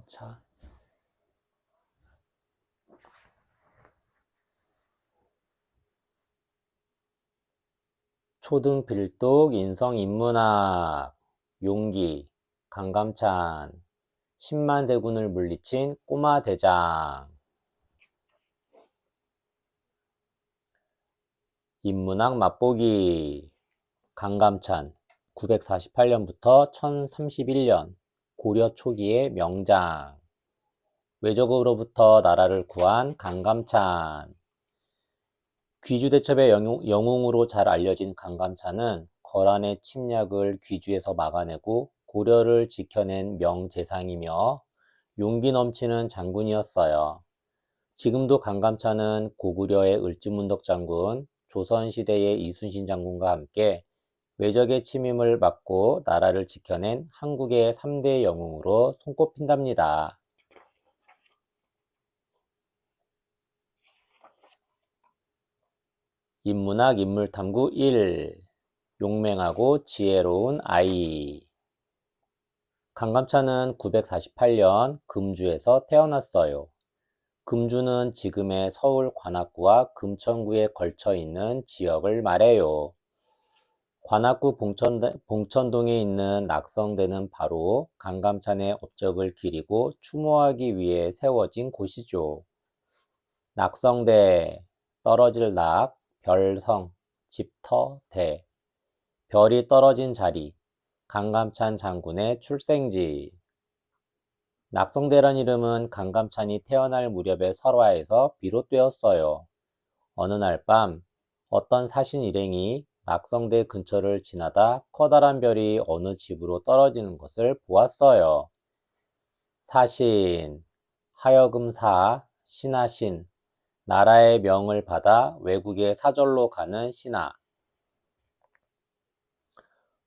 자, 초등필독 인성인문학 용기 강감찬 10만 대군을 물리친 꼬마 대장 인문학 맛보기 강감찬 948년부터 1031년 고려 초기의 명장 외적으로부터 나라를 구한 강감찬 귀주대첩의 영웅으로 잘 알려진 강감찬은 거란의 침략을 귀주에서 막아내고 고려를 지켜낸 명재상이며 용기 넘치는 장군이었어요. 지금도 강감찬은 고구려의 을지문덕 장군, 조선시대의 이순신 장군과 함께 외적의 침입을 막고 나라를 지켜낸 한국의 3대 영웅으로 손꼽힌답니다. 인문학 인물탐구 1. 용맹하고 지혜로운 아이 강감찬은 948년 금주에서 태어났어요. 금주는 지금의 서울 관악구와 금천구에 걸쳐 있는 지역을 말해요. 관악구 봉천동에 있는 낙성대는 바로 강감찬의 업적을 기리고 추모하기 위해 세워진 곳이죠. 낙성대, 떨어질 낙, 별성, 집터, 대, 별이 떨어진 자리, 강감찬 장군의 출생지. 낙성대란 이름은 강감찬이 태어날 무렵의 설화에서 비롯되었어요. 어느 날 밤 어떤 사신 일행이 낙성대 근처를 지나다 커다란 별이 어느 집으로 떨어지는 것을 보았어요. 사신, 하여금사, 신하신, 나라의 명을 받아 외국에 사절로 가는 신하.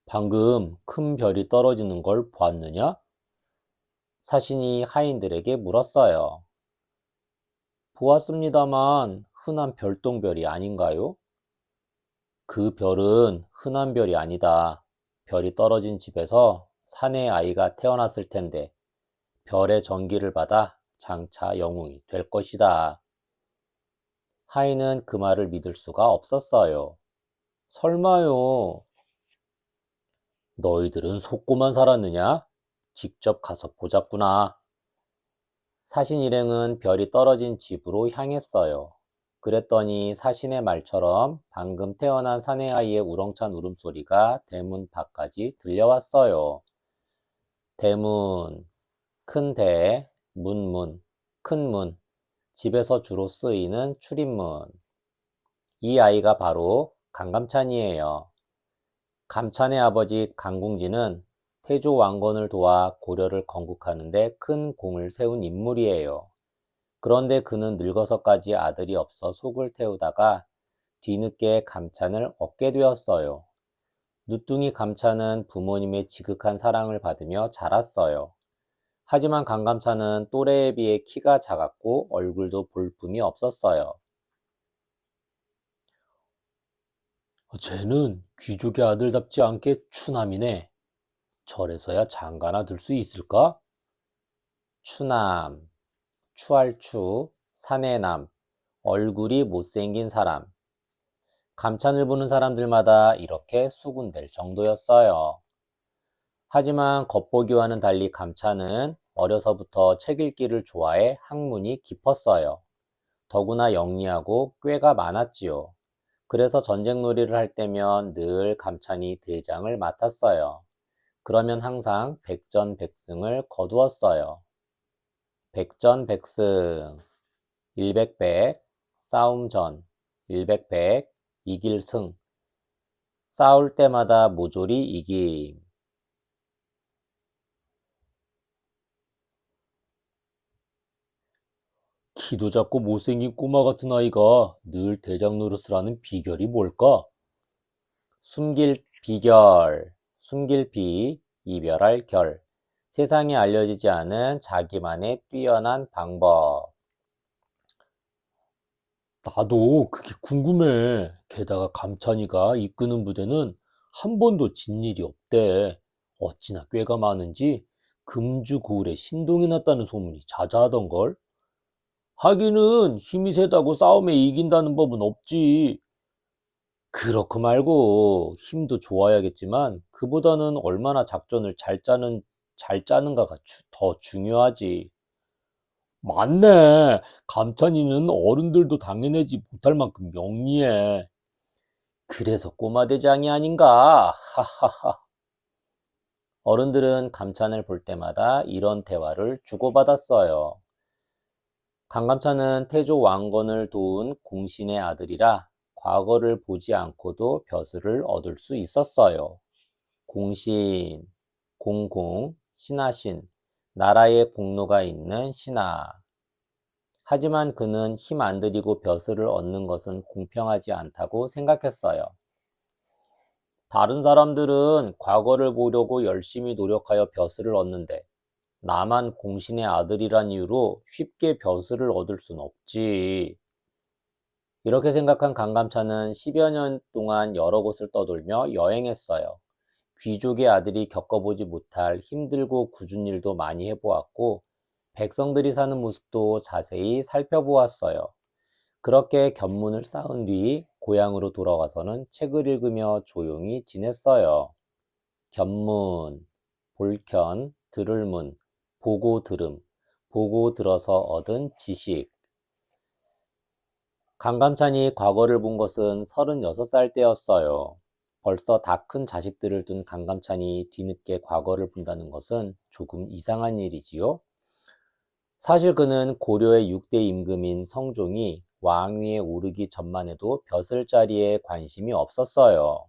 방금 큰 별이 떨어지는 걸 보았느냐? 사신이 하인들에게 물었어요. 보았습니다만 흔한 별똥별이 아닌가요? 그 별은 흔한 별이 아니다. 별이 떨어진 집에서 사내 아이가 태어났을 텐데 별의 전기를 받아 장차 영웅이 될 것이다. 하인은 그 말을 믿을 수가 없었어요. 설마요. 너희들은 속고만 살았느냐? 직접 가서 보자꾸나. 사신 일행은 별이 떨어진 집으로 향했어요. 그랬더니 사신의 말처럼 방금 태어난 사내아이의 우렁찬 울음소리가 대문 밖까지 들려왔어요. 대문, 큰 대, 문문, 큰 문, 집에서 주로 쓰이는 출입문. 이 아이가 바로 강감찬이에요. 감찬의 아버지 강궁진은 태조 왕건을 도와 고려를 건국하는 데 큰 공을 세운 인물이에요. 그런데 그는 늙어서까지 아들이 없어 속을 태우다가 뒤늦게 감찬을 얻게 되었어요. 누뚱이 감찬은 부모님의 지극한 사랑을 받으며 자랐어요. 하지만 강감찬은 또래에 비해 키가 작았고 얼굴도 볼품이 없었어요. 쟤는 귀족의 아들답지 않게 추남이네. 절에서야 장가나 들 수 있을까? 추남, 추할추, 사내남, 얼굴이 못생긴 사람. 감찬을 보는 사람들마다 이렇게 수군될 정도였어요. 하지만 겉보기와는 달리 감찬은 어려서부터 책 읽기를 좋아해 학문이 깊었어요. 더구나 영리하고 꾀가 많았지요. 그래서 전쟁놀이를 할 때면 늘 감찬이 대장을 맡았어요. 그러면 항상 백전백승을 거두었어요. 백전백승, 일백백, 싸움 전, 일백백, 이길 승, 싸울 때마다 모조리 이김. 키도 작고 못생긴 꼬마 같은 아이가 늘 대장 노릇을 하는 비결이 뭘까? 숨길 비결, 숨길 비, 이별할 결. 세상에 알려지지 않은 자기만의 뛰어난 방법. 나도 그게 궁금해. 게다가 감찬이가 이끄는 부대는 한 번도 진 일이 없대. 어찌나 꾀가 많은지 금주 고을에 신동이 났다는 소문이 자자하던걸? 하기는 힘이 세다고 싸움에 이긴다는 법은 없지. 그렇고 말고 힘도 좋아야겠지만 그보다는 얼마나 작전을 잘 짜는가가 더 중요하지. 맞네. 감찬이는 어른들도 당해내지 못할 만큼 영리해. 그래서 꼬마 대장이 아닌가? 하하하. 어른들은 감찬을 볼 때마다 이런 대화를 주고받았어요. 강감찬은 태조 왕건을 도운 공신의 아들이라 과거를 보지 않고도 벼슬을 얻을 수 있었어요. 공신, 공공, 신하신, 나라의 공로가 있는 신하. 하지만 그는 힘 안 들이고 벼슬을 얻는 것은 공평하지 않다고 생각했어요. 다른 사람들은 과거를 보려고 열심히 노력하여 벼슬을 얻는데 나만 공신의 아들이란 이유로 쉽게 벼슬을 얻을 순 없지. 이렇게 생각한 강감찬은 10여 년 동안 여러 곳을 떠돌며 여행했어요. 귀족의 아들이 겪어보지 못할 힘들고 굳은 일도 많이 해보았고 백성들이 사는 모습도 자세히 살펴보았어요. 그렇게 견문을 쌓은 뒤 고향으로 돌아와서는 책을 읽으며 조용히 지냈어요. 견문, 볼견, 들을문, 보고 들음, 보고 들어서 얻은 지식. 강감찬이 과거를 본 것은 36살 때였어요. 벌써 다 큰 자식들을 둔 강감찬이 뒤늦게 과거를 본다는 것은 조금 이상한 일이지요. 사실 그는 고려의 6대 임금인 성종이 왕위에 오르기 전만 해도 벼슬 자리에 관심이 없었어요.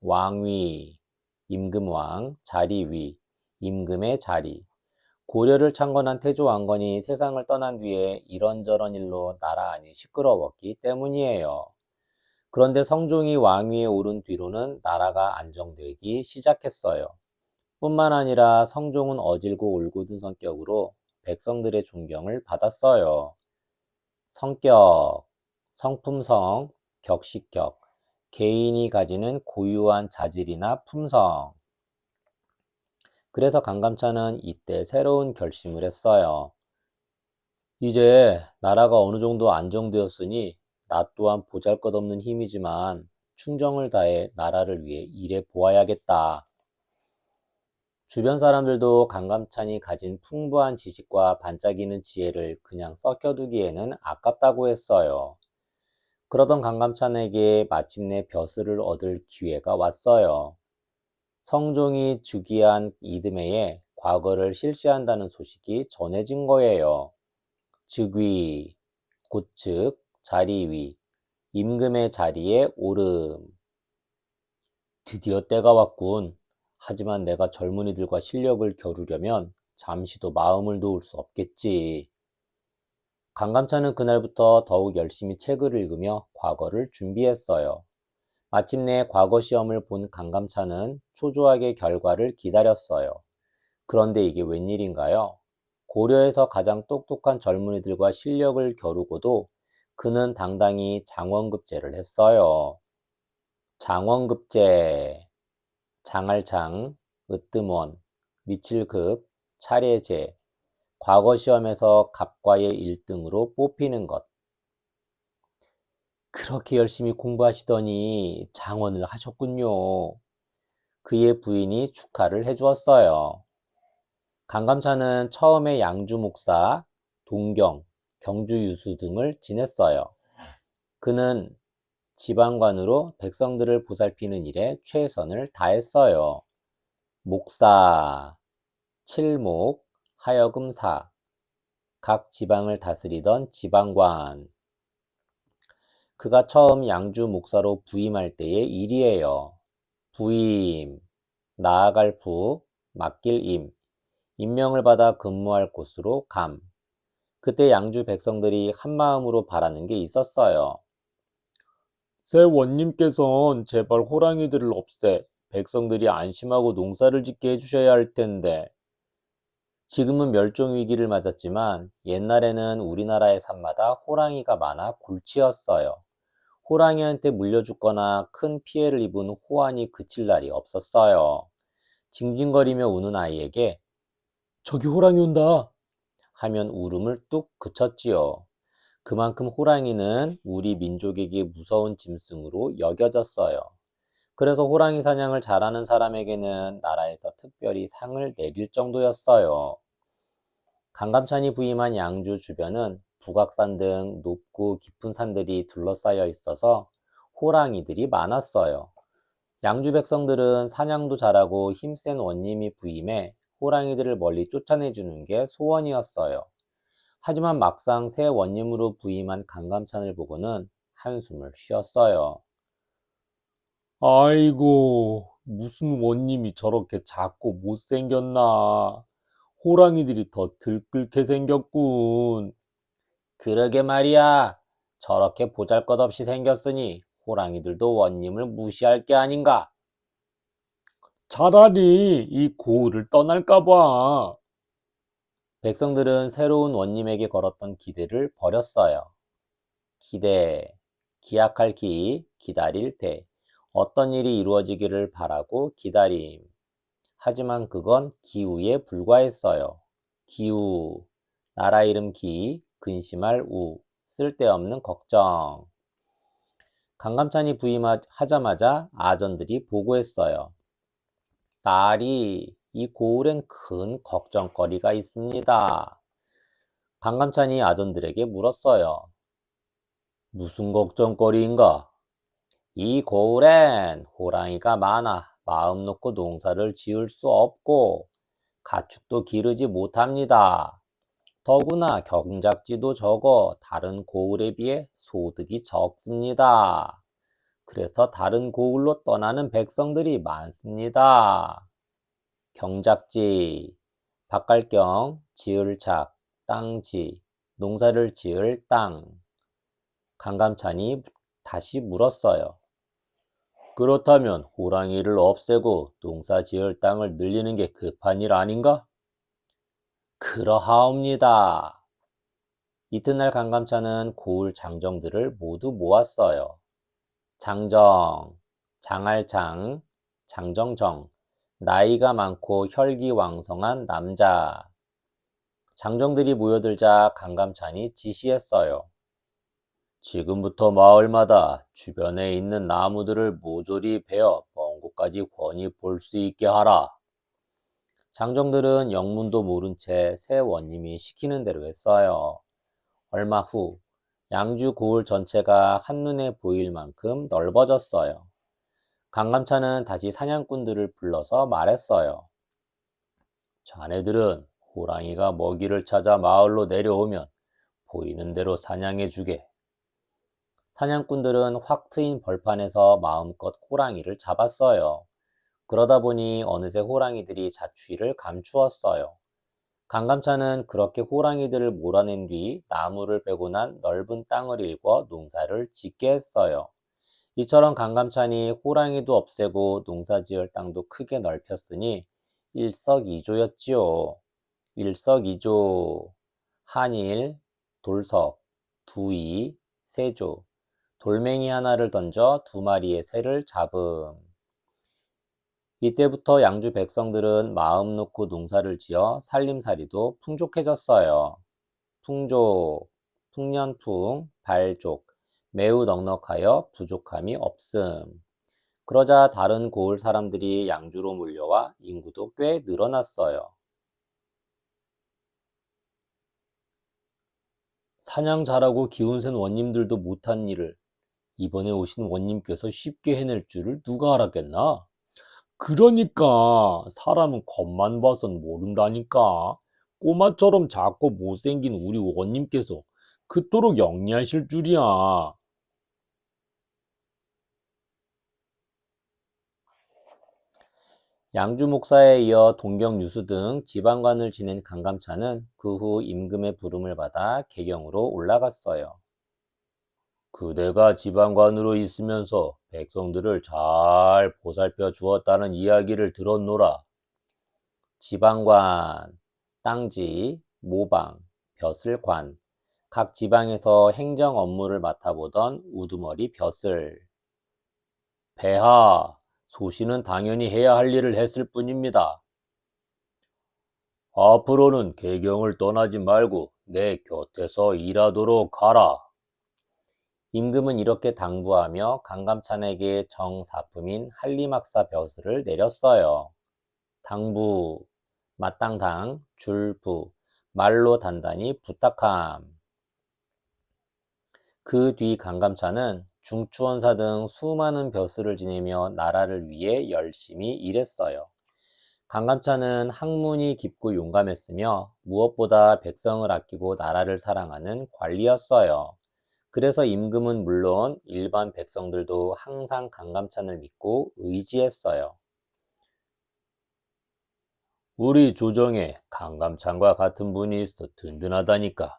왕위, 임금왕, 자리위, 임금의 자리. 고려를 창건한 태조 왕건이 세상을 떠난 뒤에 이런저런 일로 나라 안이 시끄러웠기 때문이에요. 그런데 성종이 왕위에 오른 뒤로는 나라가 안정되기 시작했어요. 뿐만 아니라 성종은 어질고 올곧은 성격으로 백성들의 존경을 받았어요. 성격, 성품성, 격식격, 개인이 가지는 고유한 자질이나 품성. 그래서 강감찬은 이때 새로운 결심을 했어요. 이제 나라가 어느 정도 안정되었으니 나 또한 보잘것없는 힘이지만 충정을 다해 나라를 위해 일해 보아야겠다. 주변 사람들도 강감찬이 가진 풍부한 지식과 반짝이는 지혜를 그냥 썩혀두기에는 아깝다고 했어요. 그러던 강감찬에게 마침내 벼슬을 얻을 기회가 왔어요. 성종이 즉위한 이듬해에 과거를 실시한다는 소식이 전해진 거예요. 즉위, 고측, 자리위, 임금의 자리에 오름. 드디어 때가 왔군. 하지만 내가 젊은이들과 실력을 겨루려면 잠시도 마음을 놓을 수 없겠지. 강감찬은 그날부터 더욱 열심히 책을 읽으며 과거를 준비했어요. 마침내 과거 시험을 본 강감찬은 초조하게 결과를 기다렸어요. 그런데 이게 웬일인가요? 고려에서 가장 똑똑한 젊은이들과 실력을 겨루고도 그는 당당히 장원급제를 했어요. 장원급제, 장할장, 으뜸원, 미칠급, 차례제, 과거 시험에서 갑과의 1등으로 뽑히는 것. 그렇게 열심히 공부하시더니 장원을 하셨군요. 그의 부인이 축하를 해주었어요. 강감찬은 처음에 양주 목사, 동경, 경주 유수 등을 지냈어요. 그는 지방관으로 백성들을 보살피는 일에 최선을 다했어요. 목사, 칠목, 하여금사, 각 지방을 다스리던 지방관. 그가 처음 양주 목사로 부임할 때의 일이에요. 부임, 나아갈 부, 맡길 임, 임명을 받아 근무할 곳으로 감. 그때 양주 백성들이 한마음으로 바라는 게 있었어요. 새 원님께선 제발 호랑이들을 없애 백성들이 안심하고 농사를 짓게 해주셔야 할 텐데. 지금은 멸종 위기를 맞았지만 옛날에는 우리나라의 산마다 호랑이가 많아 골치였어요. 호랑이한테 물려 죽거나 큰 피해를 입은 호환이 그칠 날이 없었어요. 징징거리며 우는 아이에게 저기 호랑이 온다. 하면 울음을 뚝 그쳤지요. 그만큼 호랑이는 우리 민족에게 무서운 짐승으로 여겨졌어요. 그래서 호랑이 사냥을 잘하는 사람에게는 나라에서 특별히 상을 내릴 정도였어요. 강감찬이 부임한 양주 주변은 북악산 등 높고 깊은 산들이 둘러싸여 있어서 호랑이들이 많았어요. 양주 백성들은 사냥도 잘하고 힘센 원님이 부임해 호랑이들을 멀리 쫓아내주는 게 소원이었어요. 하지만 막상 새 원님으로 부임한 강감찬을 보고는 한숨을 쉬었어요. 아이고, 무슨 원님이 저렇게 작고 못생겼나. 호랑이들이 더 들끓게 생겼군. 그러게 말이야. 저렇게 보잘것없이 생겼으니 호랑이들도 원님을 무시할 게 아닌가. 차라리 이 고을을 떠날까 봐. 백성들은 새로운 원님에게 걸었던 기대를 버렸어요. 기대, 기약할 기, 기다릴 때, 어떤 일이 이루어지기를 바라고 기다림. 하지만 그건 기우에 불과했어요. 기우, 나라 이름 기, 근심할 우, 쓸데없는 걱정. 강감찬이 부임하자마자 아전들이 보고했어요. 딸이 이 고을엔 큰 걱정거리가 있습니다. 강감찬이 아전들에게 물었어요. 무슨 걱정거리인가? 이 고을엔 호랑이가 많아 마음 놓고 농사를 지을 수 없고 가축도 기르지 못합니다. 더구나 경작지도 적어 다른 고을에 비해 소득이 적습니다. 그래서 다른 고을로 떠나는 백성들이 많습니다. 경작지, 밭갈경, 지을 착, 땅지, 농사를 지을 땅. 강감찬이 다시 물었어요. 그렇다면 호랑이를 없애고 농사 지을 땅을 늘리는 게 급한 일 아닌가? 그러하옵니다. 이튿날 강감찬은 고을 장정들을 모두 모았어요. 장정, 장알장, 장정정, 나이가 많고 혈기왕성한 남자. 장정들이 모여들자 강감찬이 지시했어요. 지금부터 마을마다 주변에 있는 나무들을 모조리 베어 먼 곳까지 훤히 볼 수 있게 하라. 장정들은 영문도 모른 채 새 원님이 시키는 대로 했어요. 얼마 후 양주 고을 전체가 한눈에 보일 만큼 넓어졌어요. 강감찬은 다시 사냥꾼들을 불러서 말했어요. 자네들은 호랑이가 먹이를 찾아 마을로 내려오면 보이는 대로 사냥해 주게. 사냥꾼들은 확 트인 벌판에서 마음껏 호랑이를 잡았어요. 그러다 보니 어느새 호랑이들이 자취를 감추었어요. 강감찬은 그렇게 호랑이들을 몰아낸 뒤 나무를 베고 난 넓은 땅을 일궈 농사를 짓게 했어요. 이처럼 강감찬이 호랑이도 없애고 농사지을 땅도 크게 넓혔으니 일석이조였지요. 일석이조. 한일, 돌석, 두이, 세조. 돌멩이 하나를 던져 두 마리의 새를 잡음. 이때부터 양주 백성들은 마음 놓고 농사를 지어 살림살이도 풍족해졌어요. 풍족, 풍년풍, 발족, 매우 넉넉하여 부족함이 없음. 그러자 다른 고을 사람들이 양주로 몰려와 인구도 꽤 늘어났어요. 사냥 잘하고 기운센 원님들도 못한 일을 이번에 오신 원님께서 쉽게 해낼 줄을 누가 알았겠나? 그러니까 사람은 겉만 봐선 모른다니까. 꼬마처럼 작고 못생긴 우리 원님께서 그토록 영리하실 줄이야. 양주 목사에 이어 동경 유수 등 지방관을 지낸 강감찬은 그 후 임금의 부름을 받아 개경으로 올라갔어요. 그대가 지방관으로 있으면서 백성들을 잘 보살펴 주었다는 이야기를 들었노라. 지방관, 땅지, 모방, 벼슬관, 각 지방에서 행정 업무를 맡아보던 우두머리 벼슬. 폐하, 소신은 당연히 해야 할 일을 했을 뿐입니다. 앞으로는 개경을 떠나지 말고 내 곁에서 일하도록 하라. 임금은 이렇게 당부하며 강감찬에게 정사품인 한리막사 벼슬을 내렸어요. 당부, 마땅당, 줄부, 말로 단단히 부탁함. 그 뒤 강감찬은 중추원사 등 수많은 벼슬을 지내며 나라를 위해 열심히 일했어요. 강감찬은 학문이 깊고 용감했으며 무엇보다 백성을 아끼고 나라를 사랑하는 관리였어요. 그래서 임금은 물론 일반 백성들도 항상 강감찬을 믿고 의지했어요. 우리 조정에 강감찬과 같은 분이 있어 든든하다니까.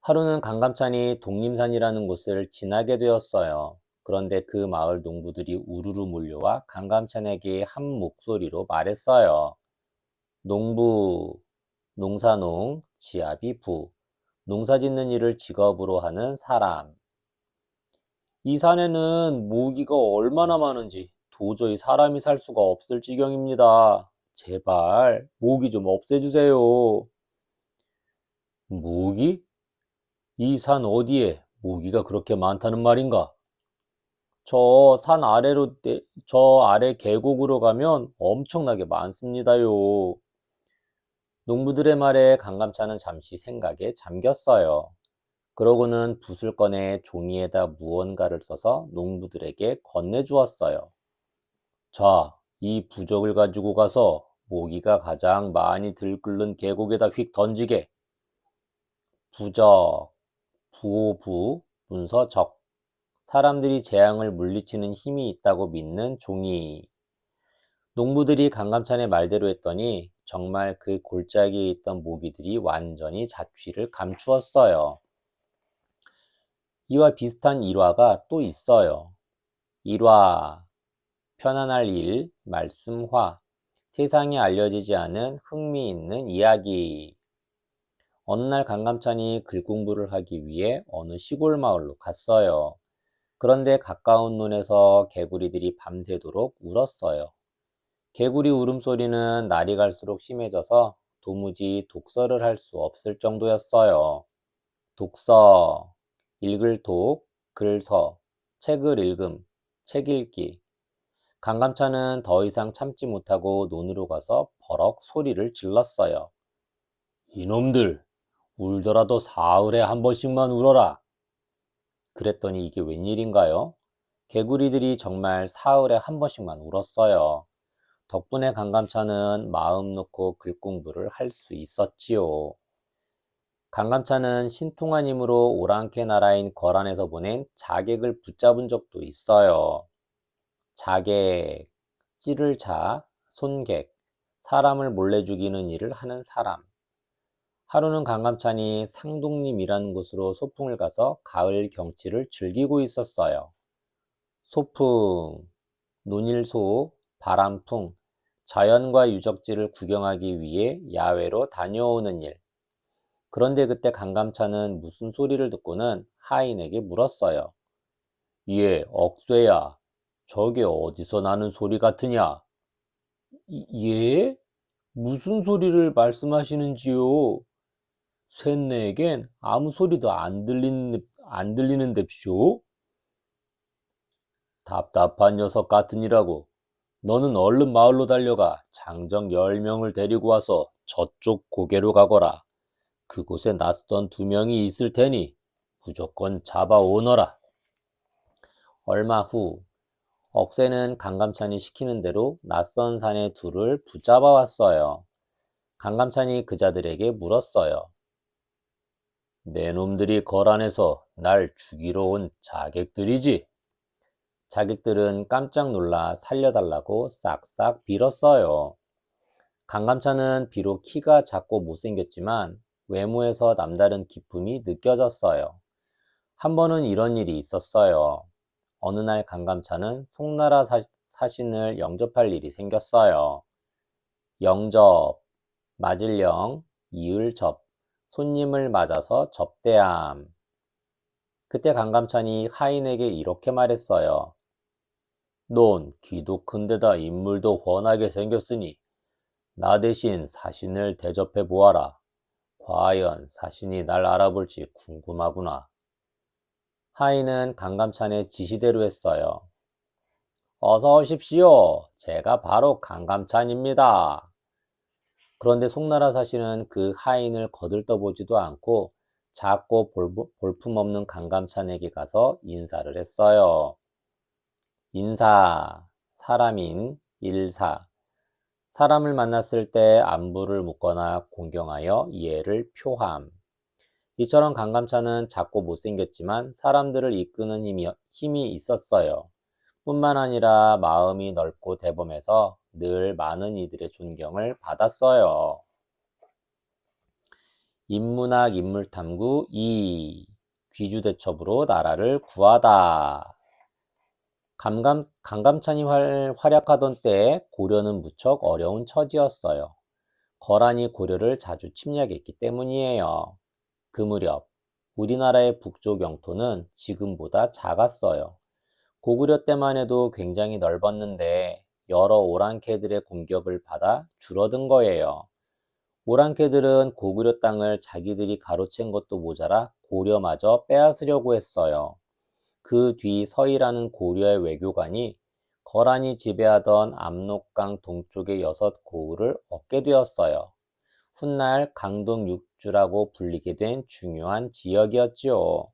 하루는 강감찬이 독림산이라는 곳을 지나게 되었어요. 그런데 그 마을 농부들이 우르르 몰려와 강감찬에게 한 목소리로 말했어요. 농부, 농사농, 지아비 부, 농사 짓는 일을 직업으로 하는 사람. 이 산에는 모기가 얼마나 많은지 도저히 사람이 살 수가 없을 지경입니다. 제발 모기 좀 없애주세요. 모기? 이 산 어디에 모기가 그렇게 많다는 말인가? 저 아래 계곡으로 가면 엄청나게 많습니다요. 농부들의 말에 강감찬은 잠시 생각에 잠겼어요. 그러고는 붓을 꺼내 종이에다 무언가를 써서 농부들에게 건네주었어요. 자, 이 부적을 가지고 가서 모기가 가장 많이 들끓는 계곡에다 휙 던지게. 부적, 부호부, 문서적. 사람들이 재앙을 물리치는 힘이 있다고 믿는 종이. 농부들이 강감찬의 말대로 했더니 정말 그 골짜기에 있던 모기들이 완전히 자취를 감추었어요. 이와 비슷한 일화가 또 있어요. 일화, 편안할 일, 말씀화, 세상에 알려지지 않은 흥미있는 이야기. 어느 날 강감찬이 글 공부를 하기 위해 어느 시골 마을로 갔어요. 그런데 가까운 논에서 개구리들이 밤새도록 울었어요. 개구리 울음소리는 날이 갈수록 심해져서 도무지 독서를 할 수 없을 정도였어요. 독서, 읽을 독, 글서, 책을 읽음, 책 읽기. 강감찬은 더 이상 참지 못하고 논으로 가서 버럭 소리를 질렀어요. 이놈들, 울더라도 사흘에 한 번씩만 울어라. 그랬더니 이게 웬일인가요? 개구리들이 정말 사흘에 한 번씩만 울었어요. 덕분에 강감찬은 마음 놓고 글 공부를 할 수 있었지요. 강감찬은 신통한 힘으로 오랑캐 나라인 거란에서 보낸 자객을 붙잡은 적도 있어요. 자객, 찌를 자, 손객, 사람을 몰래 죽이는 일을 하는 사람. 하루는 강감찬이 상독림이라는 곳으로 소풍을 가서 가을 경치를 즐기고 있었어요. 소풍, 논일소, 바람풍, 자연과 유적지를 구경하기 위해 야외로 다녀오는 일. 그런데 그때 강감찬은 무슨 소리를 듣고는 하인에게 물었어요. 억쇠야, 저게 어디서 나는 소리 같으냐? 예? 무슨 소리를 말씀하시는지요? 쇳내에겐 아무 소리도 안 들리는 뎁쇼? 답답한 녀석 같으니라고. 너는 얼른 마을로 달려가 장정 10명을 데리고 와서 저쪽 고개로 가거라. 그곳에 낯선 2명이 있을 테니 무조건 잡아오너라. 얼마 후 억새는 강감찬이 시키는 대로 낯선 산의 둘을 붙잡아 왔어요. 강감찬이 그자들에게 물었어요. 내 놈들이 거란에서 날 죽이러 온 자객들이지? 자객들은 깜짝 놀라 살려달라고 싹싹 빌었어요. 강감찬은 비록 키가 작고 못생겼지만 외모에서 남다른 기품이 느껴졌어요. 한 번은 이런 일이 있었어요. 어느 날 강감찬은 송나라 사신을 영접할 일이 생겼어요. 영접, 맞을령, 이을접, 손님을 맞아서 접대함. 그때 강감찬이 하인에게 이렇게 말했어요. 넌 키도 큰데다 인물도 훤하게 생겼으니 나 대신 사신을 대접해 보아라. 과연 사신이 날 알아볼지 궁금하구나. 하인은 강감찬의 지시대로 했어요. 어서 오십시오. 제가 바로 강감찬입니다. 그런데 송나라 사신은 그 하인을 거들떠보지도 않고 작고 볼품없는 강감찬에게 가서 인사를 했어요. 인사, 사람인 일사. 사람을 만났을 때 안부를 묻거나 공경하여 이해를 표함. 이처럼 강감찬은 작고 못생겼지만 사람들을 이끄는 힘이 있었어요. 뿐만 아니라 마음이 넓고 대범해서 늘 많은 이들의 존경을 받았어요. 인문학 인물탐구 2. 귀주대첩으로 나라를 구하다. 강감찬이 활약하던 때에 고려는 무척 어려운 처지였어요. 거란이 고려를 자주 침략했기 때문이에요. 그 무렵 우리나라의 북쪽 영토는 지금보다 작았어요. 고구려 때만 해도 굉장히 넓었는데 여러 오랑캐들의 공격을 받아 줄어든 거예요. 오랑캐들은 고구려 땅을 자기들이 가로챈 것도 모자라 고려마저 빼앗으려고 했어요. 그 뒤 서희라는 고려의 외교관이 거란이 지배하던 압록강 동쪽의 6고을을 얻게 되었어요. 훗날 강동 육주라고 불리게 된 중요한 지역이었지요.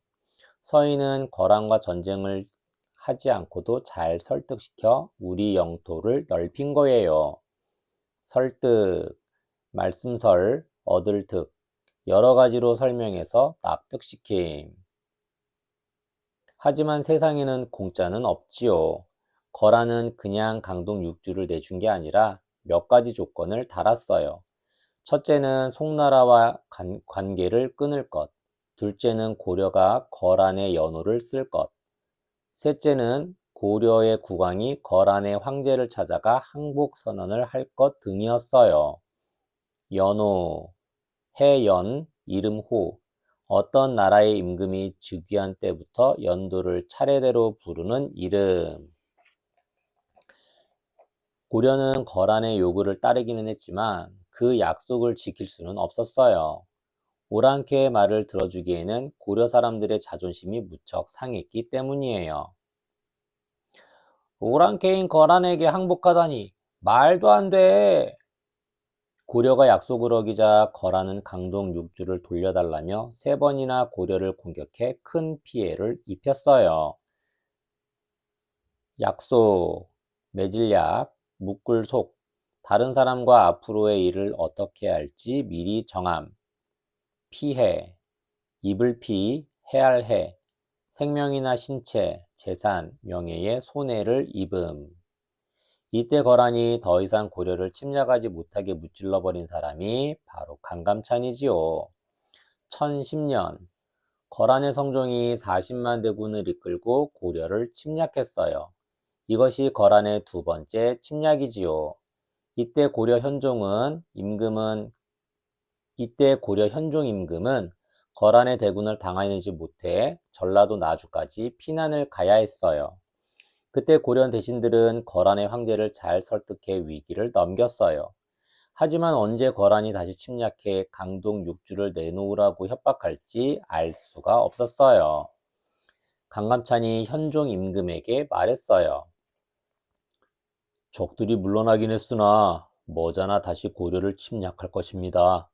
서희는 거란과 전쟁을 하지 않고도 잘 설득시켜 우리 영토를 넓힌 거예요. 설득, 말씀설, 얻을 득, 여러 가지로 설명해서 납득시킴. 하지만 세상에는 공짜는 없지요. 거란은 그냥 강동 육주를 내준 게 아니라 몇 가지 조건을 달았어요. 첫째는 송나라와 관계를 끊을 것, 둘째는 고려가 거란의 연호를 쓸 것, 셋째는 고려의 국왕이 거란의 황제를 찾아가 항복 선언을 할 것 등이었어요. 연호, 해연, 이름호, 어떤 나라의 임금이 즉위한 때부터 연도를 차례대로 부르는 이름. 고려는 거란의 요구를 따르기는 했지만 그 약속을 지킬 수는 없었어요. 오랑캐의 말을 들어주기에는 고려 사람들의 자존심이 무척 상했기 때문이에요. 오랑캐인 거란에게 항복하다니 말도 안 돼. 고려가 약속을 어기자 거란은 강동 육주를 돌려달라며 3번이나 고려를 공격해 큰 피해를 입혔어요. 약속, 맺을 약, 묶을 속, 다른 사람과 앞으로의 일을 어떻게 할지 미리 정함, 피해, 입을 피, 해할 해, 생명이나 신체, 재산, 명예에 손해를 입음. 이때 거란이 더 이상 고려를 침략하지 못하게 무찔러버린 사람이 바로 강감찬이지요. 1010년 거란의 성종이 40만 대군을 이끌고 고려를 침략했어요. 이것이 거란의 2번째 침략이지요. 이때 고려 현종 임금은 거란의 대군을 당해내지 못해 전라도 나주까지 피난을 가야 했어요. 그때 고려 대신들은 거란의 황제를 잘 설득해 위기를 넘겼어요. 하지만 언제 거란이 다시 침략해 강동 육주를 내놓으라고 협박할지 알 수가 없었어요. 강감찬이 현종 임금에게 말했어요. 적들이 물러나긴 했으나 머지않아 다시 고려를 침략할 것입니다.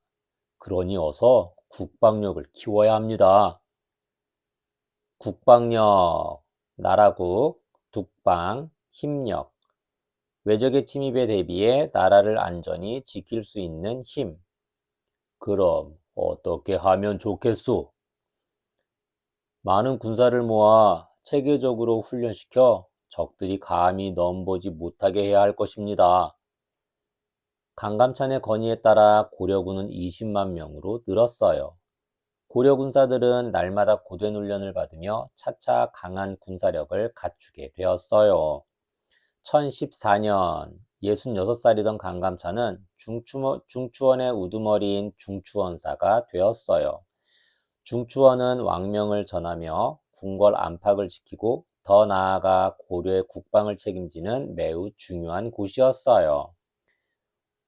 그러니 어서 국방력을 키워야 합니다. 국방력, 나라국, 국방, 힘력, 외적의 침입에 대비해 나라를 안전히 지킬 수 있는 힘. 그럼 어떻게 하면 좋겠소? 많은 군사를 모아 체계적으로 훈련시켜 적들이 감히 넘보지 못하게 해야 할 것입니다. 강감찬의 건의에 따라 고려군은 20만 명으로 늘었어요. 고려 군사들은 날마다 고된 훈련을 받으며 차차 강한 군사력을 갖추게 되었어요. 1014년 66살이던 강감찬은 중추원의 우두머리인 중추원사가 되었어요. 중추원은 왕명을 전하며 궁궐 안팎을 지키고 더 나아가 고려의 국방을 책임지는 매우 중요한 곳이었어요.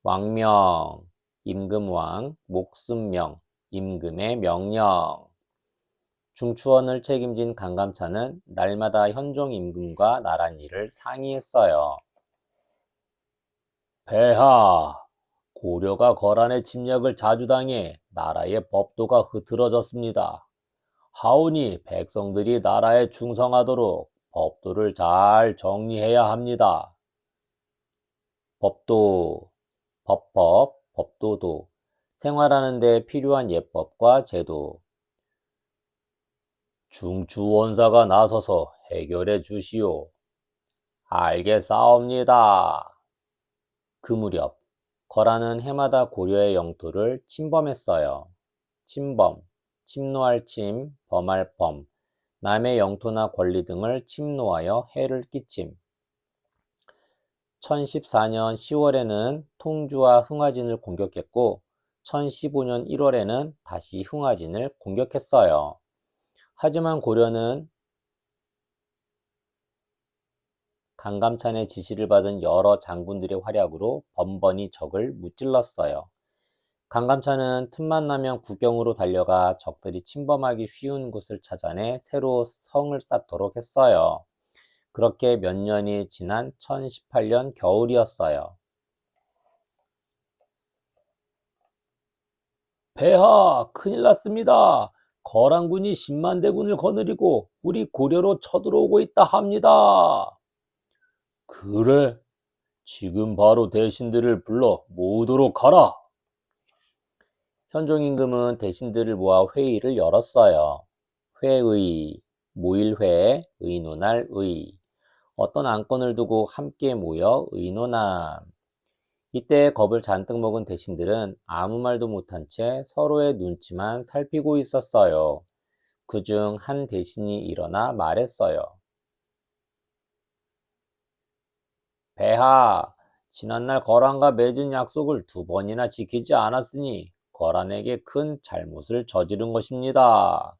왕명, 임금왕, 목숨명, 임금의 명령. 중추원을 책임진 강감찬은 날마다 현종 임금과 나란 일을 상의했어요. 폐하, 고려가 거란의 침략을 자주 당해 나라의 법도가 흐트러졌습니다. 하오니 백성들이 나라에 충성하도록 법도를 잘 정리해야 합니다. 법도, 법도도, 생활하는 데 필요한 예법과 제도. 중추원사가 나서서 해결해 주시오. 알겠사옵니다. 그 무렵 거란은 해마다 고려의 영토를 침범했어요. 침범, 침노할 침, 범할 범, 남의 영토나 권리 등을 침노하여 해를 끼침. 1014년 10월에는 통주와 흥화진을 공격했고 1015년 1월에는 다시 흥화진을 공격했어요. 하지만 고려는 강감찬의 지시를 받은 여러 장군들의 활약으로 번번이 적을 무찔렀어요. 강감찬은 틈만 나면 국경으로 달려가 적들이 침범하기 쉬운 곳을 찾아내 새로 성을 쌓도록 했어요. 그렇게 몇 년이 지난 1018년 겨울이었어요. 폐하, 큰일 났습니다. 거란군이 10만 대군을 거느리고 우리 고려로 쳐들어오고 있다 합니다. 그래, 지금 바로 대신들을 불러 모으도록 하라. 현종임금은 대신들을 모아 회의를 열었어요. 회의, 모일회, 의논할 의. 어떤 안건을 두고 함께 모여 의논함. 이때 겁을 잔뜩 먹은 대신들은 아무 말도 못한 채 서로의 눈치만 살피고 있었어요. 그중 한 대신이 일어나 말했어요. 폐하, 지난날 거란과 맺은 약속을 2번이나 지키지 않았으니 거란에게 큰 잘못을 저지른 것입니다.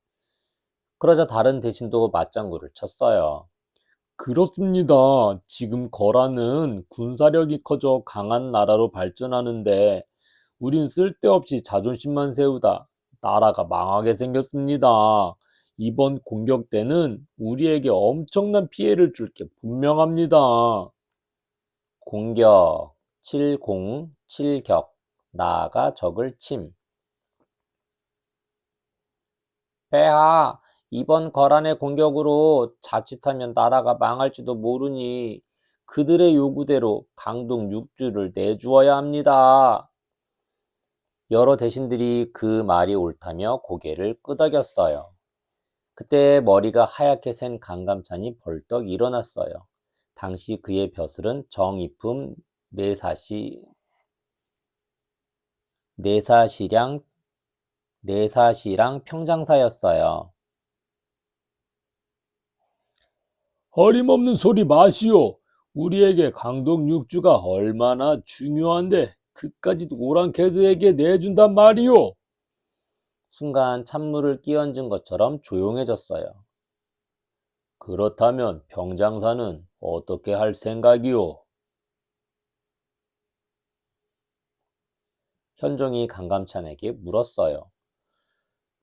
그러자 다른 대신도 맞장구를 쳤어요. 그렇습니다. 지금 거란은 군사력이 커져 강한 나라로 발전하는데 우린 쓸데없이 자존심만 세우다 나라가 망하게 생겼습니다. 이번 공격 때는 우리에게 엄청난 피해를 줄 게 분명합니다. 공격, 칠격, 나아가 적을 침. 폐하, 이번 거란의 공격으로 자칫하면 나라가 망할지도 모르니 그들의 요구대로 강동 6주를 내주어야 합니다. 여러 대신들이 그 말이 옳다며 고개를 끄덕였어요. 그때 머리가 하얗게 센 강감찬이 벌떡 일어났어요. 당시 그의 벼슬은 정이품 내사시랑 평장사였어요. 어림없는 소리 마시오. 우리에게 강동 6주가 얼마나 중요한데 그까짓 오랑캐들에게 내준단 말이오. 순간 찬물을 끼얹은 것처럼 조용해졌어요. 그렇다면 평장사는 어떻게 할 생각이오? 현종이 강감찬에게 물었어요.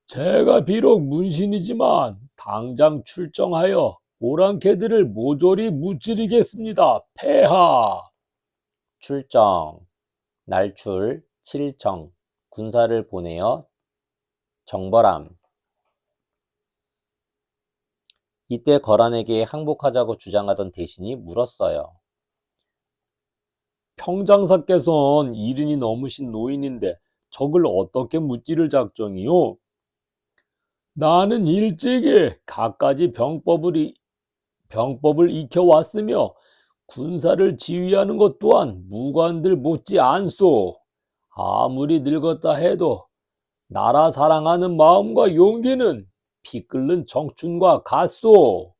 제가 비록 문신이지만 당장 출정하여 오랑캐들을 모조리 무찌르겠습니다. 폐하! 출정, 날출, 칠정, 군사를 보내어 정벌함. 이때 거란에게 항복하자고 주장하던 대신이 물었어요. 평장사께선 이른이 넘으신 노인인데 적을 어떻게 무찌를 작정이요? 나는 일찍이 갖가지 병법을 익혀왔으며 군사를 지휘하는 것 또한 무관들 못지 않소. 아무리 늙었다 해도 나라 사랑하는 마음과 용기는 피 끓는 청춘과 같소.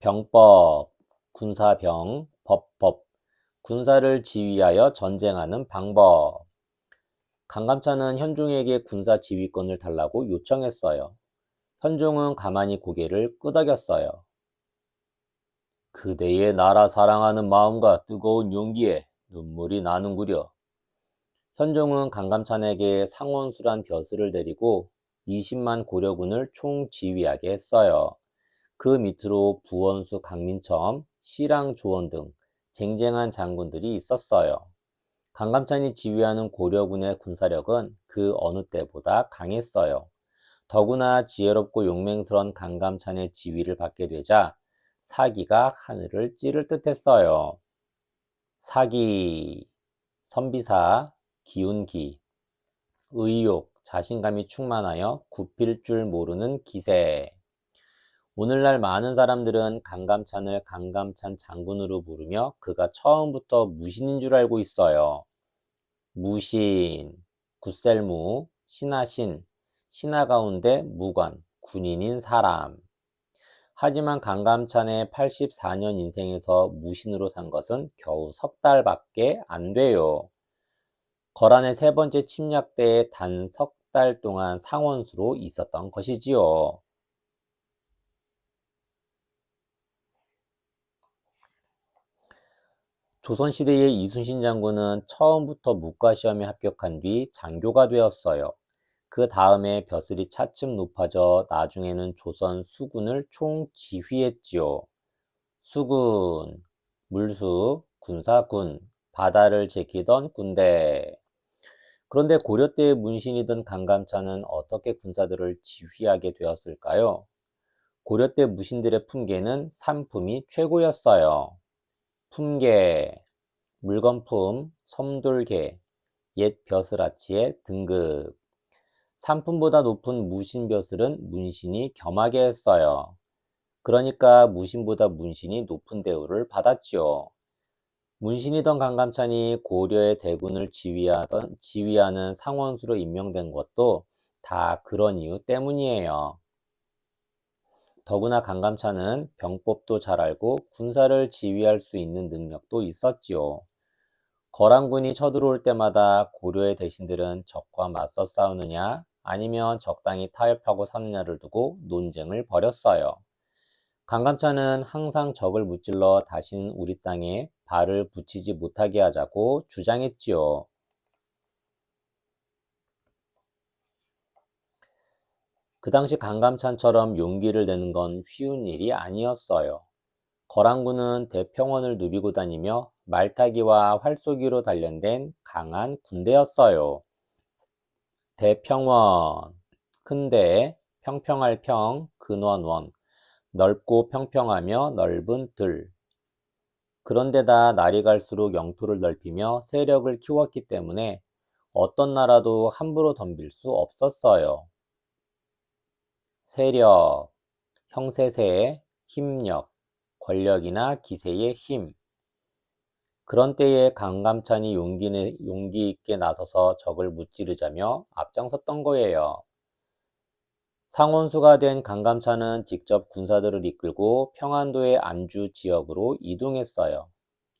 병법, 군사병, 법, 군사를 지휘하여 전쟁하는 방법. 강감찬은 현종에게 군사 지휘권을 달라고 요청했어요. 현종은 가만히 고개를 끄덕였어요. 그대의 나라 사랑하는 마음과 뜨거운 용기에 눈물이 나는구려. 현종은 강감찬에게 상원수란 벼슬을 내리고 20만 고려군을 총지휘하게 했어요. 그 밑으로 부원수 강민첨, 시랑 조원 등 쟁쟁한 장군들이 있었어요. 강감찬이 지휘하는 고려군의 군사력은 그 어느 때보다 강했어요. 더구나 지혜롭고 용맹스러운 강감찬의 지휘를 받게 되자 사기가 하늘을 찌를 듯했어요. 사기, 선비사, 기운기, 의욕, 자신감이 충만하여 굽힐 줄 모르는 기세. 오늘날 많은 사람들은 강감찬을 강감찬 장군으로 부르며 그가 처음부터 무신인 줄 알고 있어요. 무신, 굳셀무, 신하신, 신하 가운데 무관, 군인인 사람. 하지만 강감찬의 84년 인생에서 무신으로 산 것은 겨우 석 달밖에 안 돼요. 거란의 세 번째 침략 때에 단 석 달 동안 상원수로 있었던 것이지요. 조선시대의 이순신 장군은 처음부터 문과시험에 합격한 뒤 장교가 되었어요. 그 다음에 벼슬이 차츰 높아져 나중에는 조선 수군을 총지휘했지요. 수군, 물수, 군사군, 바다를 지키던 군대. 그런데 고려 때의 문신이던 강감찬은 어떻게 군사들을 지휘하게 되었을까요? 고려 때 무신들의 품계는 산품이 최고였어요. 품계, 물건품, 섬돌개, 옛 벼슬아치의 등급. 산품보다 높은 무신벼슬은 문신이 겸하게 했어요. 그러니까 무신보다 문신이 높은 대우를 받았지요. 문신이던 강감찬이 고려의 대군을 지휘하는 상원수로 임명된 것도 다 그런 이유 때문이에요. 더구나 강감찬은 병법도 잘 알고 군사를 지휘할 수 있는 능력도 있었지요. 거란군이 쳐들어올 때마다 고려의 대신들은 적과 맞서 싸우느냐 아니면 적당히 타협하고 사느냐를 두고 논쟁을 벌였어요. 강감찬은 항상 적을 무찔러 다시는 우리 땅에 발을 붙이지 못하게 하자고 주장했지요. 그 당시 강감찬처럼 용기를 내는 건 쉬운 일이 아니었어요. 거란군은 대평원을 누비고 다니며 말타기와 활쏘기로 단련된 강한 군대였어요. 대평원, 큰대, 평평할 평, 근원원, 넓고 평평하며 넓은 들. 그런데다 날이 갈수록 영토를 넓히며 세력을 키웠기 때문에 어떤 나라도 함부로 덤빌 수 없었어요. 세력, 형세세, 힘력, 권력이나 기세의 힘. 그런 때에 강감찬이 용기 있게 나서서 적을 무찌르자며 앞장섰던 거예요. 상원수가 된 강감찬은 직접 군사들을 이끌고 평안도의 안주 지역으로 이동했어요.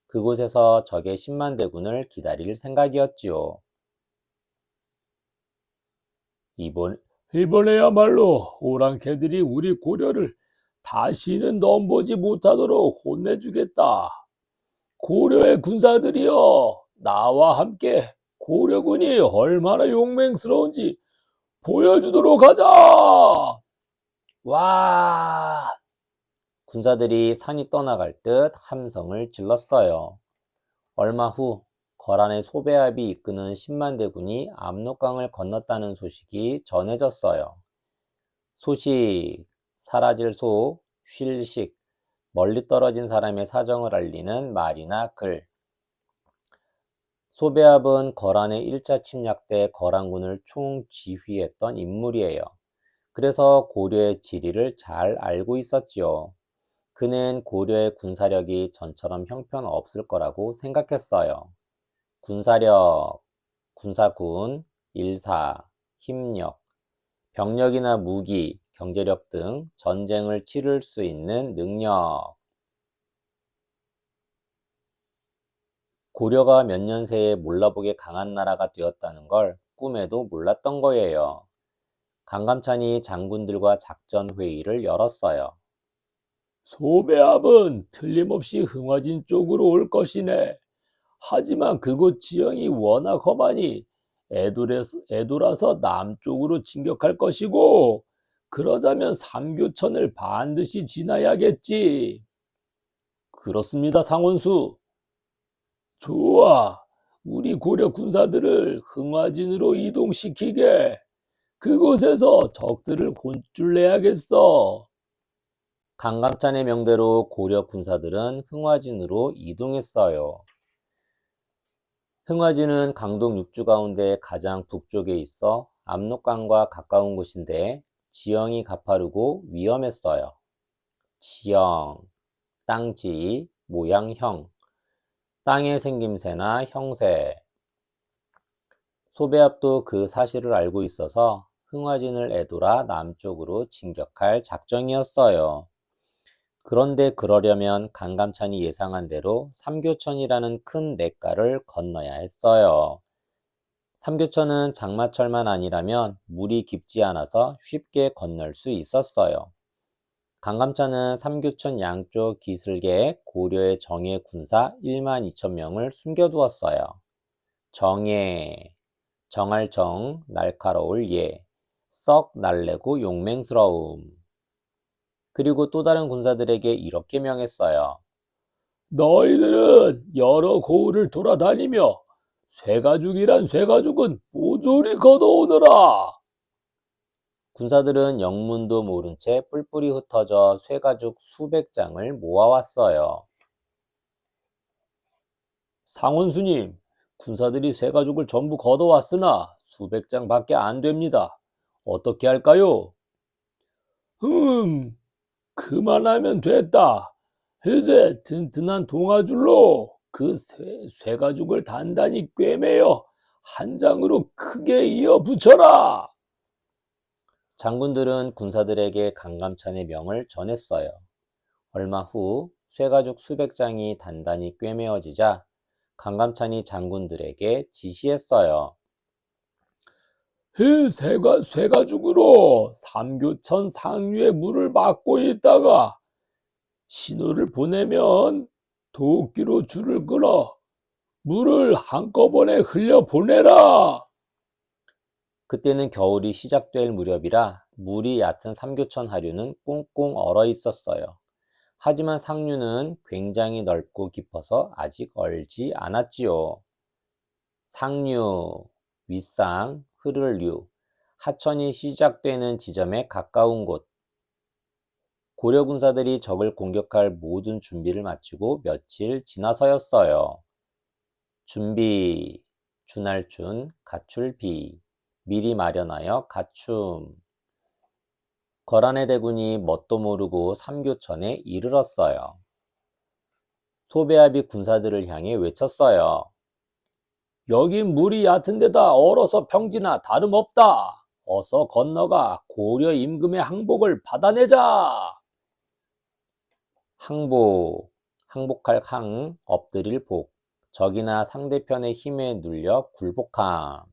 그곳에서 적의 10만 대군을 기다릴 생각이었지요. 이번에야말로 오랑캐들이 우리 고려를 다시는 넘보지 못하도록 혼내주겠다. 고려의 군사들이여, 나와 함께 고려군이 얼마나 용맹스러운지 보여주도록 하자. 와! 군사들이 산이 떠나갈 듯 함성을 질렀어요. 얼마 후 거란의 소배합이 이끄는 10만 대군이 압록강을 건넜다는 소식이 전해졌어요. 소식, 사라질 소, 쉴식, 멀리 떨어진 사람의 사정을 알리는 말이나 글. 소배합은 거란의 1차 침략 때 거란군을 총지휘했던 인물이에요. 그래서 고려의 지리를 잘 알고 있었지요. 그는 고려의 군사력이 전처럼 형편없을 거라고 생각했어요. 군사력, 군사군, 일사, 힘력, 병력이나 무기, 경제력 등 전쟁을 치를 수 있는 능력. 고려가 몇 년 새에 몰라보게 강한 나라가 되었다는 걸 꿈에도 몰랐던 거예요. 강감찬이 장군들과 작전 회의를 열었어요. 소배합은 틀림없이 흥화진 쪽으로 올 것이네. 하지만 그곳 지형이 워낙 험하니 애도라서 남쪽으로 진격할 것이고, 그러자면 삼교천을 반드시 지나야겠지. 그렇습니다, 상원수. 좋아. 우리 고려 군사들을 흥화진으로 이동시키게. 그곳에서 적들을 곤줄내야겠어. 강감찬의 명대로 고려 군사들은 흥화진으로 이동했어요. 흥화진은 강동 육주 가운데 가장 북쪽에 있어 압록강과 가까운 곳인데 지형이 가파르고 위험했어요. 지형, 땅지, 모양형, 땅의 생김새나 형세. 소배압도 그 사실을 알고 있어서 흥화진을 에돌아 남쪽으로 진격할 작정이었어요. 그런데 그러려면 강감찬이 예상한 대로 삼교천이라는 큰 냇가를 건너야 했어요. 삼교천은 장마철만 아니라면 물이 깊지 않아서 쉽게 건널 수 있었어요. 강감찬은 삼교천 양쪽 기슭에 고려의 정예 군사 1만 2천 명을 숨겨두었어요. 정예, 정할 정, 날카로울 예, 썩 날래고 용맹스러움. 그리고 또 다른 군사들에게 이렇게 명했어요. 너희들은 여러 고을을 돌아다니며 쇠가죽이란 쇠가죽은 모조리 걷어오너라. 군사들은 영문도 모른 채 뿔뿔이 흩어져 쇠가죽 수백 장을 모아왔어요. 상원수님, 군사들이 쇠가죽을 전부 걷어왔으나 수백 장밖에 안 됩니다. 어떻게 할까요? 그만하면 됐다. 이제 튼튼한 동아줄로 그 쇠가죽을 단단히 꿰매어 한 장으로 크게 이어 붙여라. 장군들은 군사들에게 강감찬의 명을 전했어요. 얼마 후 쇠가죽 수백 장이 단단히 꿰매어지자 강감찬이 장군들에게 지시했어요. 이 쇠가죽으로 삼교천 상류에 물을 막고 있다가 신호를 보내면 도끼로 줄을 끌어 물을 한꺼번에 흘려보내라. 그때는 겨울이 시작될 무렵이라 물이 얕은 삼교천 하류는 꽁꽁 얼어 있었어요. 하지만 상류는 굉장히 넓고 깊어서 아직 얼지 않았지요. 상류, 윗상, 흐를 류, 하천이 시작되는 지점에 가까운 곳. 고려 군사들이 적을 공격할 모든 준비를 마치고 며칠 지나서였어요. 준비, 준할준, 갖출비, 미리 마련하여 갖춤. 거란의 대군이 뭣도 모르고 삼교천에 이르렀어요. 소배압이 군사들을 향해 외쳤어요. 여긴 물이 얕은 데다 얼어서 평지나 다름없다. 어서 건너가 고려 임금의 항복을 받아내자. 항복, 항복할 항, 엎드릴 복, 적이나 상대편의 힘에 눌려 굴복함.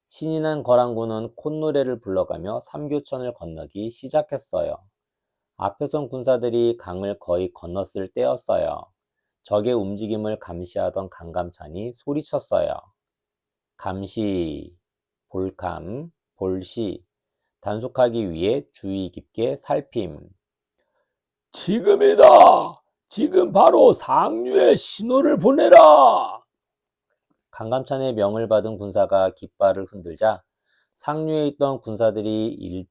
신이 난 거란군은 콧노래를 불러가며 삼교천을 건너기 시작했어요. 앞에선 군사들이 강을 거의 건넜을 때였어요. 적의 움직임을 감시하던 강감찬이 소리쳤어요. 감시, 볼감, 볼시, 단속하기 위해 주의 깊게 살핌. 지금이다. 지금 바로 상류에 신호를 보내라. 강감찬의 명을 받은 군사가 깃발을 흔들자 상류에 있던 군사들이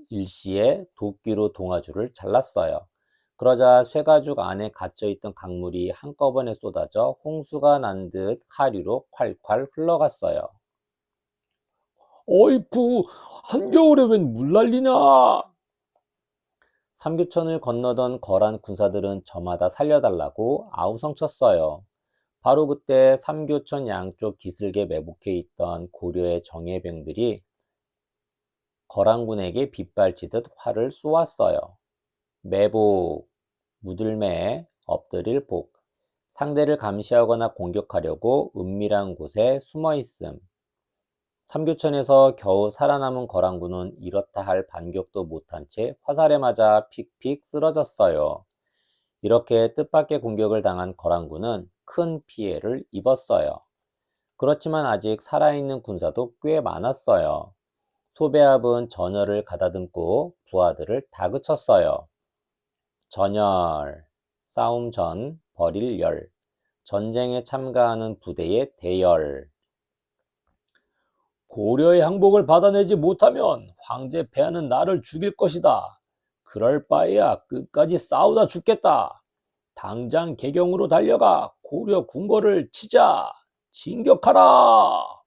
일시에 도끼로 동아줄을 잘랐어요. 그러자 쇠가죽 안에 갇혀있던 강물이 한꺼번에 쏟아져 홍수가 난 듯 하류로 콸콸 흘러갔어요. 어이쿠, 한겨울에 웬 물난리냐? 삼교천을 건너던 거란 군사들은 저마다 살려달라고 아우성쳤어요. 바로 그때 삼교천 양쪽 기슭에 매복해 있던 고려의 정예병들이 거란군에게 빗발치듯 활을 쏘았어요. 매복, 무들매, 엎드릴 복, 상대를 감시하거나 공격하려고 은밀한 곳에 숨어 있음. 삼교천에서 겨우 살아남은 거란군은 이렇다 할 반격도 못한 채 화살에 맞아 픽픽 쓰러졌어요. 이렇게 뜻밖의 공격을 당한 거란군은 큰 피해를 입었어요. 그렇지만 아직 살아있는 군사도 꽤 많았어요. 소배합은 전열을 가다듬고 부하들을 다그쳤어요. 전열, 싸움 전 벌일 열, 전쟁에 참가하는 부대의 대열. 고려의 항복을 받아내지 못하면 황제 폐하는 나를 죽일 것이다. 그럴 바에야 끝까지 싸우다 죽겠다. 당장 개경으로 달려가 고려 궁궐을 치자. 진격하라.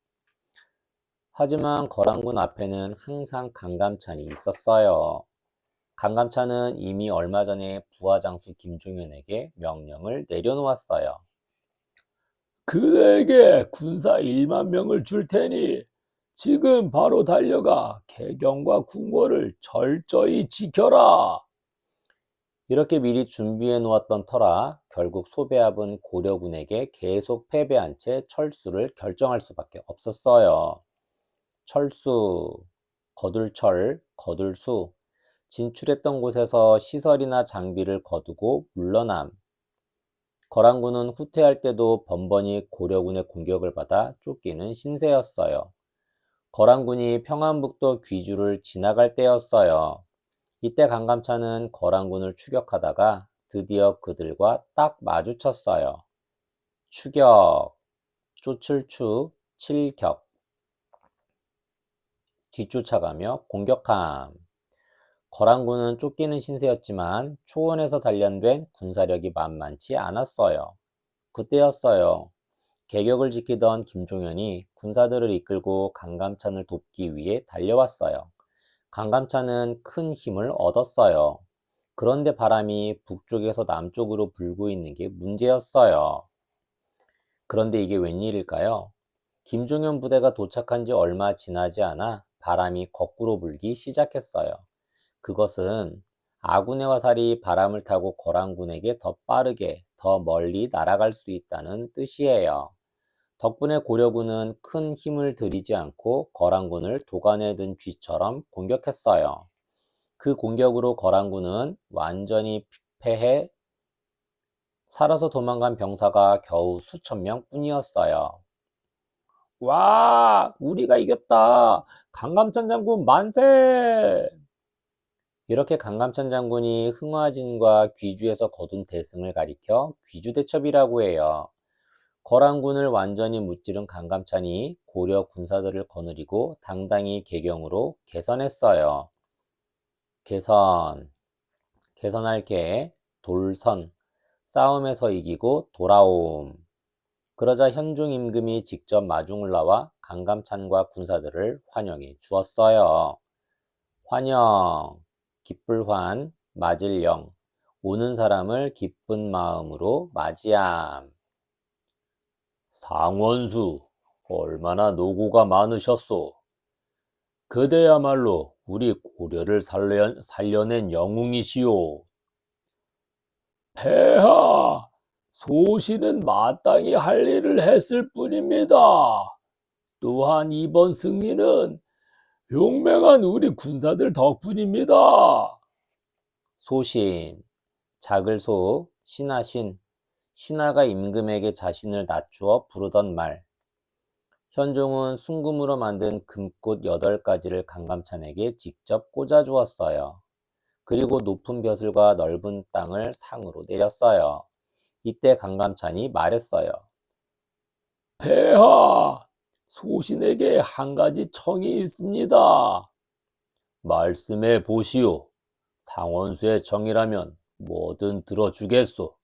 하지만 거란군 앞에는 항상 강감찬이 있었어요. 강감찬은 이미 얼마 전에 부하장수 김종현에게 명령을 내려놓았어요. 그에게 군사 1만 명을 줄 테니 지금 바로 달려가 개경과 궁궐을 철저히 지켜라. 이렇게 미리 준비해 놓았던 터라 결국 소배합은 고려군에게 계속 패배한 채 철수를 결정할 수밖에 없었어요. 철수, 거둘철, 거둘수, 진출했던 곳에서 시설이나 장비를 거두고 물러남. 거란군은 후퇴할 때도 번번이 고려군의 공격을 받아 쫓기는 신세였어요. 거란군이 평안북도 귀주를 지나갈 때였어요. 이때 강감찬은 거란군을 추격하다가 드디어 그들과 딱 마주쳤어요. 추격, 쫓을 추, 칠격, 뒤쫓아가며 공격함. 거란군은 쫓기는 신세였지만 초원에서 단련된 군사력이 만만치 않았어요. 그때였어요. 계격을 지키던 김종현이 군사들을 이끌고 강감찬을 돕기 위해 달려왔어요. 강감찬은 큰 힘을 얻었어요. 그런데 바람이 북쪽에서 남쪽으로 불고 있는 게 문제였어요. 그런데 이게 웬일일까요? 김종현 부대가 도착한 지 얼마 지나지 않아 바람이 거꾸로 불기 시작했어요. 그것은 아군의 화살이 바람을 타고 거란군에게 더 빠르게, 더 멀리 날아갈 수 있다는 뜻이에요. 덕분에 고려군은 큰 힘을 들이지 않고 거란군을 도간에 든 쥐처럼 공격했어요. 그 공격으로 거란군은 완전히 패해 살아서 도망간 병사가 겨우 수천 명 뿐이었어요. 와, 우리가 이겼다. 강감찬 장군 만세! 이렇게 강감찬 장군이 흥화진과 귀주에서 거둔 대승을 가리켜 귀주대첩이라고 해요. 거란군을 완전히 무찌른 강감찬이 고려 군사들을 거느리고 당당히 개경으로 개선했어요. 개선, 개선할 개, 돌선, 싸움에서 이기고 돌아옴. 그러자 현종 임금이 직접 마중을 나와 강감찬과 군사들을 환영해 주었어요. 환영, 기쁠 환, 맞을 영, 오는 사람을 기쁜 마음으로 맞이함. 상원수, 얼마나 노고가 많으셨소. 그대야말로 우리 고려를 살려낸 영웅이시오. 폐하, 소신은 마땅히 할 일을 했을 뿐입니다. 또한 이번 승리는 용맹한 우리 군사들 덕분입니다. 소신, 작을 소, 신하신, 신하가 임금에게 자신을 낮추어 부르던 말. 현종은 순금으로 만든 금꽃 8가지를 강감찬에게 직접 꽂아 주었어요. 그리고 높은 벼슬과 넓은 땅을 상으로 내렸어요. 이때 강감찬이 말했어요. 폐하, 소신에게 한 가지 청이 있습니다. 말씀해 보시오. 상원수의 청이라면 뭐든 들어주겠소.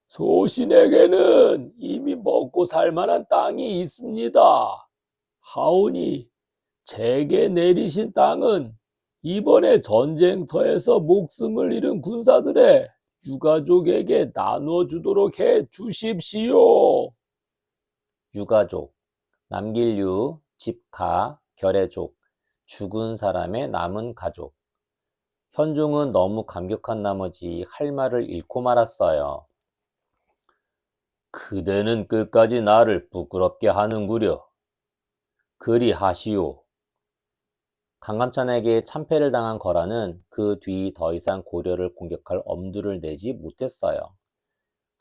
소신에게는 이미 먹고 살 만한 땅이 있습니다. 하오니 제게 내리신 땅은 이번에 전쟁터에서 목숨을 잃은 군사들의 유가족에게 나눠주도록 해 주십시오. 유가족, 남길 유, 집가, 결의족, 죽은 사람의 남은 가족. 현종은 너무 감격한 나머지 할 말을 잃고 말았어요. 그대는 끝까지 나를 부끄럽게 하는구려. 그리 하시오. 강감찬에게 참패를 당한 거란은 그 뒤 더 이상 고려를 공격할 엄두를 내지 못했어요.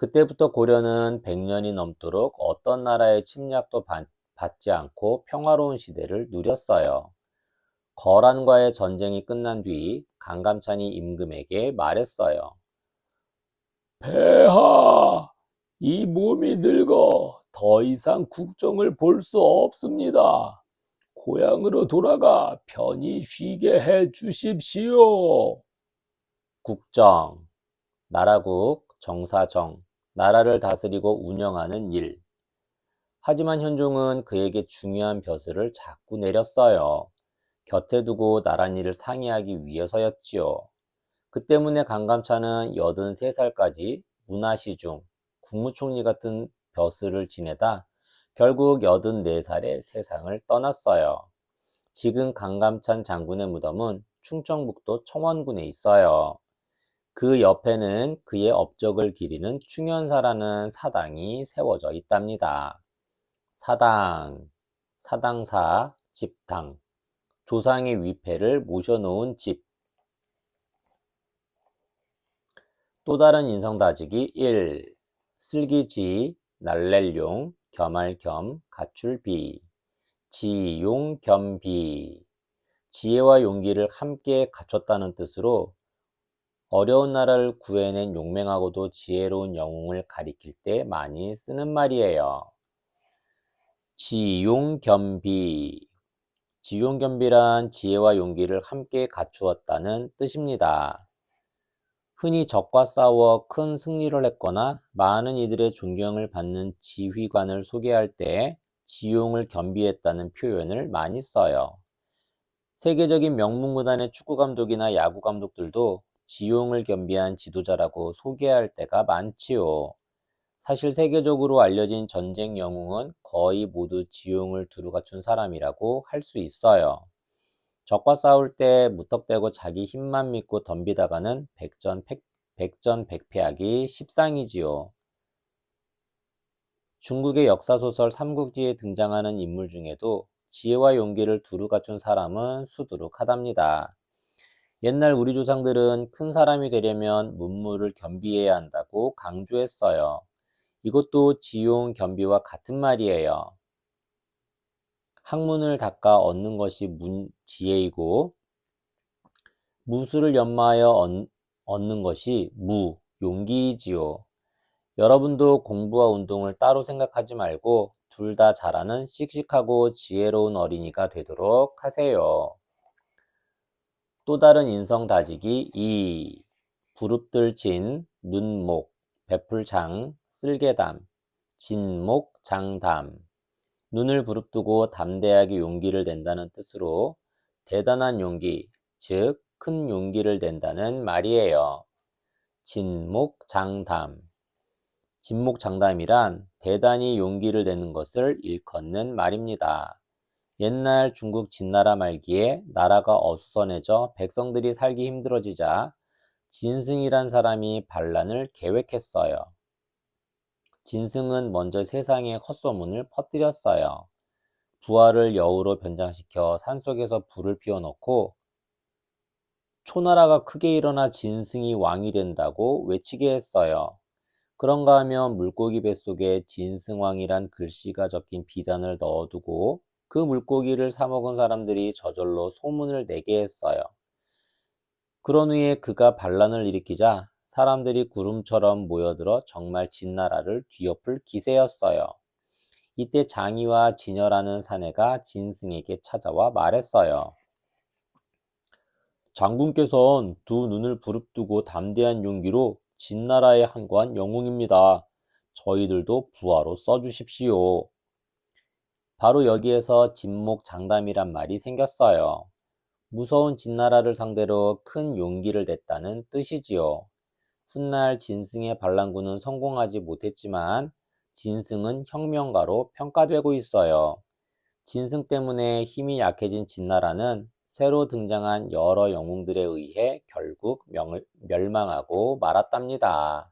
그때부터 고려는 100년이 넘도록 어떤 나라의 침략도 받지 않고 평화로운 시대를 누렸어요. 거란과의 전쟁이 끝난 뒤 강감찬이 임금에게 말했어요. 폐하, 이 몸이 늙어 더 이상 국정을 볼 수 없습니다. 고향으로 돌아가 편히 쉬게 해 주십시오. 국정, 나라국, 정사정, 나라를 다스리고 운영하는 일. 하지만 현종은 그에게 중요한 벼슬을 자꾸 내렸어요. 곁에 두고 나랏일을 상의하기 위해서였지요. 그 때문에 강감찬은 83살까지 문화시중, 국무총리 같은 벼슬을 지내다 결국 84살에 세상을 떠났어요. 지금 강감찬 장군의 무덤은 충청북도 청원군에 있어요. 그 옆에는 그의 업적을 기리는 충현사라는 사당이 세워져 있답니다. 사당, 사당사, 집당, 조상의 위패를 모셔놓은 집. 또 다른 인성다지기 1. 슬기지, 날랠용, 겸할겸, 갖출비. 지용겸비. 지혜와 용기를 함께 갖췄다는 뜻으로 어려운 나라를 구해낸 용맹하고도 지혜로운 영웅을 가리킬 때 많이 쓰는 말이에요. 지용겸비. 지용겸비란 지혜와 용기를 함께 갖추었다는 뜻입니다. 흔히 적과 싸워 큰 승리를 했거나 많은 이들의 존경을 받는 지휘관을 소개할 때 지용을 겸비했다는 표현을 많이 써요. 세계적인 명문구단의 축구감독이나 야구감독들도 지용을 겸비한 지도자라고 소개할 때가 많지요. 사실 세계적으로 알려진 전쟁 영웅은 거의 모두 지용을 두루 갖춘 사람이라고 할 수 있어요. 적과 싸울 때 무턱대고 자기 힘만 믿고 덤비다가는 백전백패하기 십상이지요. 중국의 역사소설 삼국지에 등장하는 인물 중에도 지혜와 용기를 두루 갖춘 사람은 수두룩하답니다. 옛날 우리 조상들은 큰 사람이 되려면 문무를 겸비해야 한다고 강조했어요. 이것도 지용 겸비와 같은 말이에요. 학문을 닦아 얻는 것이 지혜이고 무술을 연마하여 얻는 것이 용기이지요. 여러분도 공부와 운동을 따로 생각하지 말고 둘 다 잘하는 씩씩하고 지혜로운 어린이가 되도록 하세요. 또 다른 인성 다지기 2. 부릅들진, 눈목, 베풀장, 쓸개담, 진목, 장담. 눈을 부릅뜨고 담대하게 용기를 낸다는 뜻으로 대단한 용기, 즉 큰 용기를 낸다는 말이에요. 진목장담. 진목장담이란 대단히 용기를 내는 것을 일컫는 말입니다. 옛날 중국 진나라 말기에 나라가 어수선해져 백성들이 살기 힘들어지자 진승이란 사람이 반란을 계획했어요. 진승은 먼저 세상에 헛소문을 퍼뜨렸어요. 부하를 여우로 변장시켜 산속에서 불을 피워넣고 초나라가 크게 일어나 진승이 왕이 된다고 외치게 했어요. 그런가 하면 물고기 뱃속에 진승왕이란 글씨가 적힌 비단을 넣어두고 그 물고기를 사먹은 사람들이 저절로 소문을 내게 했어요. 그런 후에 그가 반란을 일으키자 사람들이 구름처럼 모여들어 정말 진나라를 뒤엎을 기세였어요. 이때 장의와 진여라는 사내가 진승에게 찾아와 말했어요. 장군께선 두 눈을 부릅뜨고 담대한 용기로 진나라에 항거한 영웅입니다. 저희들도 부하로 써주십시오. 바로 여기에서 진목장담이란 말이 생겼어요. 무서운 진나라를 상대로 큰 용기를 냈다는 뜻이지요. 훗날 진승의 반란군은 성공하지 못했지만 진승은 혁명가로 평가되고 있어요. 진승 때문에 힘이 약해진 진나라는 새로 등장한 여러 영웅들에 의해 결국 멸망하고 말았답니다.